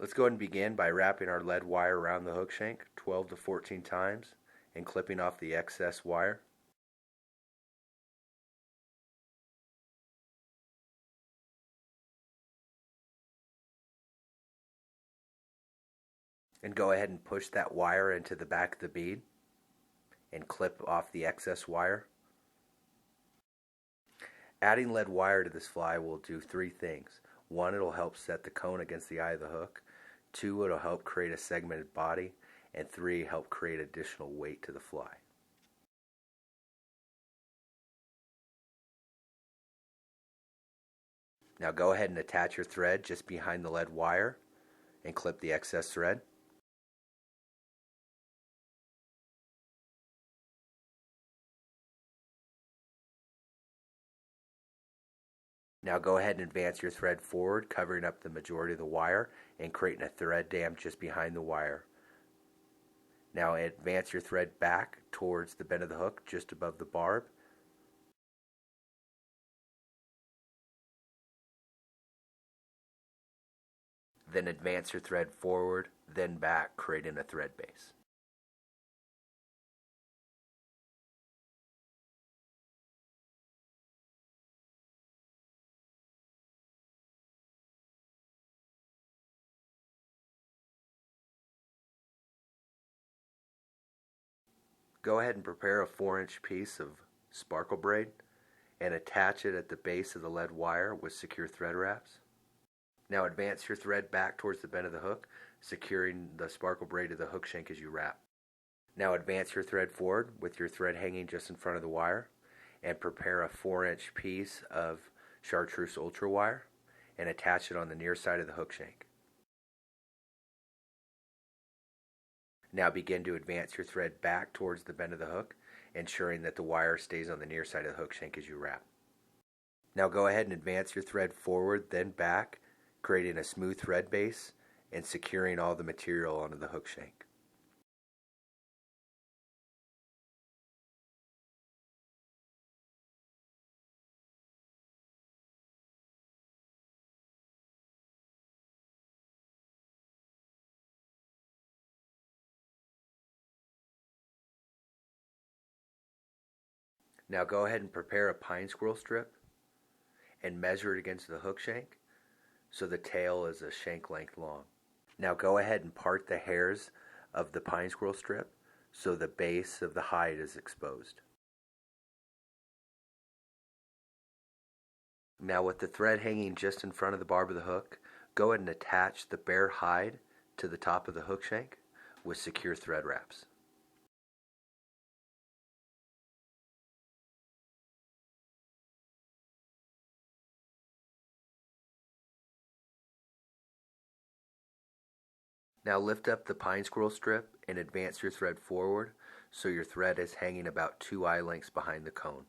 Let's go ahead and begin by wrapping our lead wire around the hook shank 12 to 14 times and clipping off the excess wire. And go ahead and push that wire into the back of the bead and clip off the excess wire. Adding lead wire to this fly will do three things. One, it'll help set the cone against the eye of the hook. Two, it'll help create a segmented body. And three, help create additional weight to the fly. Now go ahead and attach your thread just behind the lead wire and clip the excess thread. Now go ahead and advance your thread forward, covering up the majority of the wire and creating a thread dam just behind the wire. Now advance your thread back towards the bend of the hook just above the barb. Then advance your thread forward, then back, creating a thread base. Go ahead and prepare a 4-inch piece of sparkle braid and attach it at the base of the lead wire with secure thread wraps. Now advance your thread back towards the bend of the hook, securing the sparkle braid to the hook shank as you wrap. Now advance your thread forward with your thread hanging just in front of the wire and prepare a 4-inch piece of chartreuse ultra wire and attach it on the near side of the hook shank. Now begin to advance your thread back towards the bend of the hook, ensuring that the wire stays on the near side of the hook shank as you wrap. Now go ahead and advance your thread forward, then back, creating a smooth thread base and securing all the material onto the hook shank. Now go ahead and prepare a pine squirrel strip and measure it against the hook shank so the tail is a shank length long. Now go ahead and part the hairs of the pine squirrel strip so the base of the hide is exposed. Now with the thread hanging just in front of the barb of the hook, go ahead and attach the bare hide to the top of the hook shank with secure thread wraps. Now lift up the pine squirrel strip and advance your thread forward so your thread is hanging about 2 eye lengths behind the cone.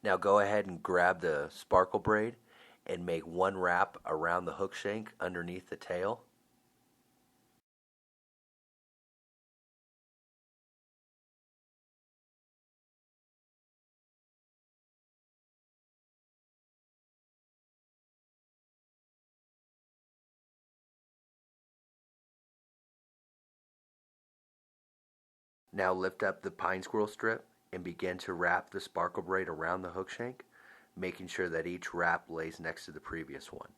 Now go ahead and grab the sparkle braid and make one wrap around the hook shank underneath the tail. Now lift up the pine squirrel strip and begin to wrap the sparkle braid around the hook shank, making sure that each wrap lays next to the previous one.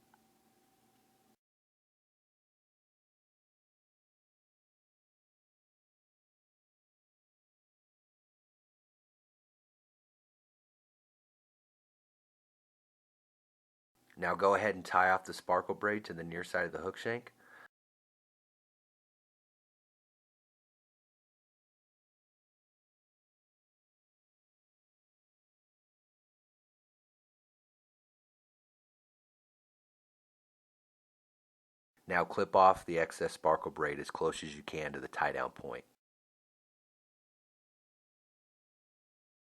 Now go ahead and tie off the sparkle braid to the near side of the hook shank. Now clip off the excess sparkle braid as close as you can to the tie down point.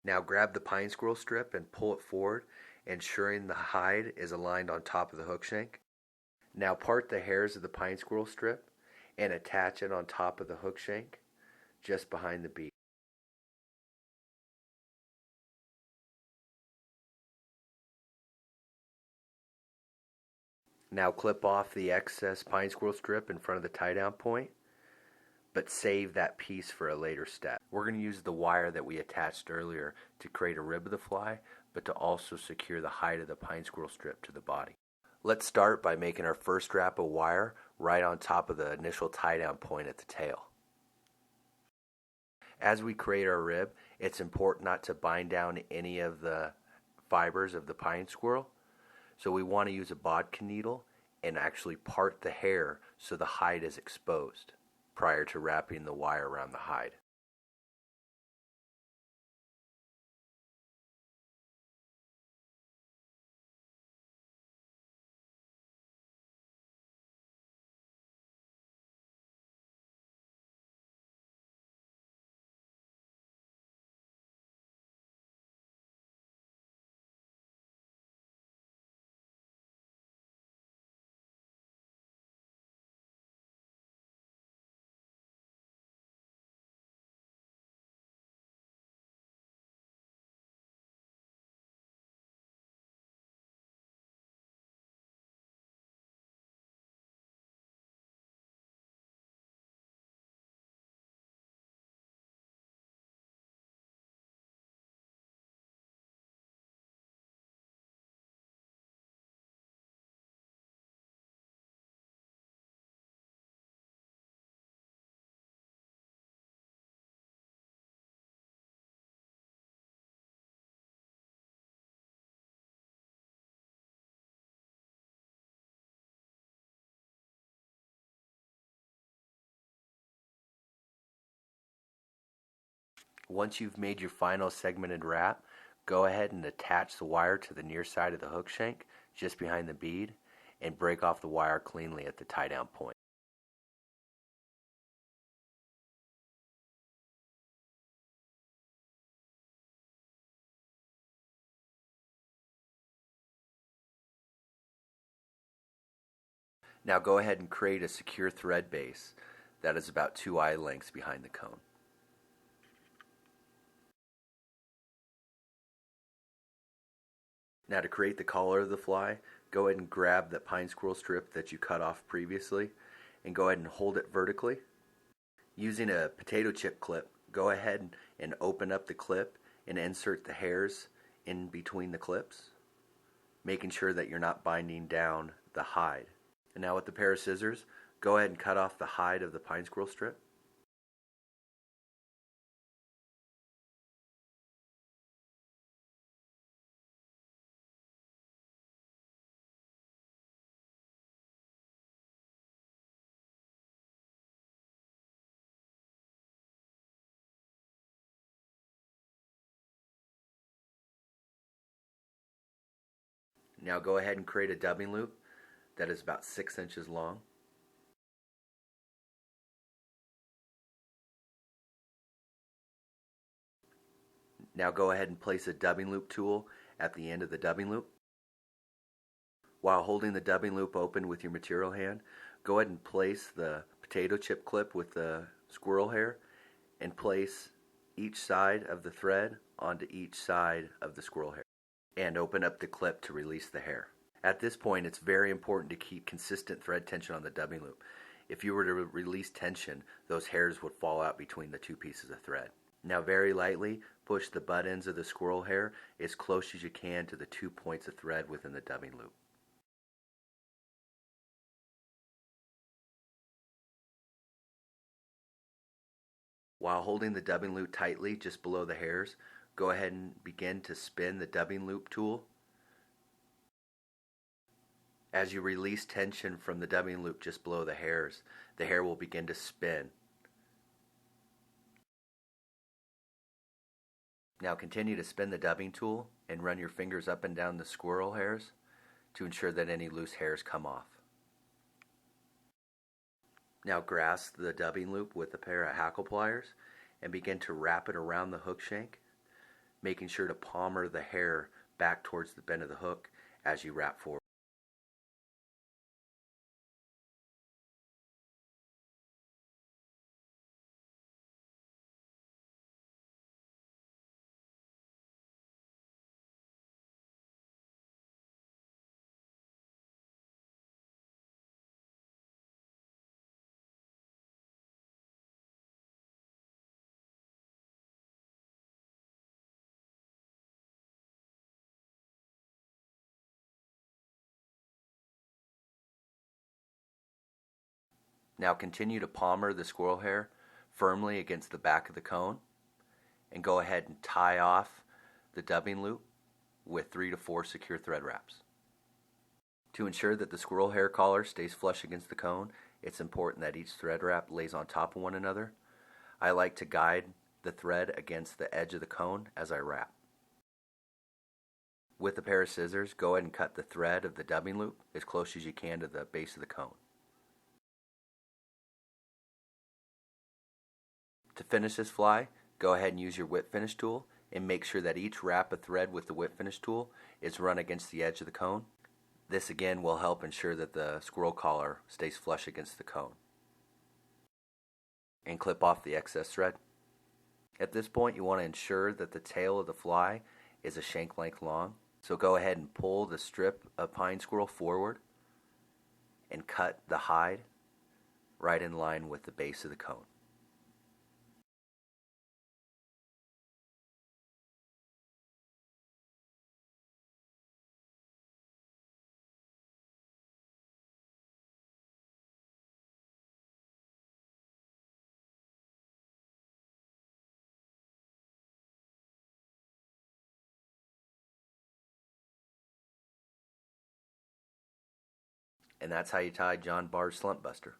Now grab the pine squirrel strip and pull it forward, ensuring the hide is aligned on top of the hook shank. Now part the hairs of the pine squirrel strip and attach it on top of the hook shank just behind the beak. Now clip off the excess pine squirrel strip in front of the tie down point, but save that piece for a later step. We're going to use the wire that we attached earlier to create a rib of the fly, but to also secure the hide of the pine squirrel strip to the body. Let's start by making our first wrap of wire right on top of the initial tie down point at the tail. As we create our rib, it's important not to bind down any of the fibers of the pine squirrel. So we want to use a bodkin needle and actually part the hair so the hide is exposed prior to wrapping the wire around the hide. Once you've made your final segmented wrap, go ahead and attach the wire to the near side of the hook shank just behind the bead and break off the wire cleanly at the tie down point. Now go ahead and create a secure thread base that is about 2 eye lengths behind the cone. Now to create the collar of the fly, go ahead and grab that pine squirrel strip that you cut off previously and go ahead and hold it vertically. Using a potato chip clip, go ahead and open up the clip and insert the hairs in between the clips, making sure that you're not binding down the hide. And now with the pair of scissors, go ahead and cut off the hide of the pine squirrel strip. Now go ahead and create a dubbing loop that is about 6 inches long. Now go ahead and place a dubbing loop tool at the end of the dubbing loop. While holding the dubbing loop open with your material hand, go ahead and place the potato chip clip with the squirrel hair and place each side of the thread onto each side of the squirrel hair and open up the clip to release the hair. At this point, it's very important to keep consistent thread tension on the dubbing loop. If you were to release tension, those hairs would fall out between the two pieces of thread. Now very lightly push the butt ends of the squirrel hair as close as you can to the 2 points of thread within the dubbing loop. While holding the dubbing loop tightly just below the hairs, go ahead and begin to spin the dubbing loop tool. As you release tension from the dubbing loop just below the hair will begin to spin. Now continue to spin the dubbing tool and run your fingers up and down the squirrel hairs to ensure that any loose hairs come off. Now grasp the dubbing loop with a pair of hackle pliers and begin to wrap it around the hook shank, making sure to palmer the hair back towards the bend of the hook as you wrap forward. Now continue to palmer the squirrel hair firmly against the back of the cone and go ahead and tie off the dubbing loop with 3 to 4 secure thread wraps. To ensure that the squirrel hair collar stays flush against the cone, it's important that each thread wrap lays on top of one another. I like to guide the thread against the edge of the cone as I wrap. With a pair of scissors, go ahead and cut the thread of the dubbing loop as close as you can to the base of the cone. To finish this fly, go ahead and use your whip finish tool and make sure that each wrap of thread with the whip finish tool is run against the edge of the cone. This again will help ensure that the squirrel collar stays flush against the cone. And clip off the excess thread. At this point, you want to ensure that the tail of the fly is a shank length long. So go ahead and pull the strip of pine squirrel forward and cut the hide right in line with the base of the cone. And that's how you tie John Barr's Slumpbuster.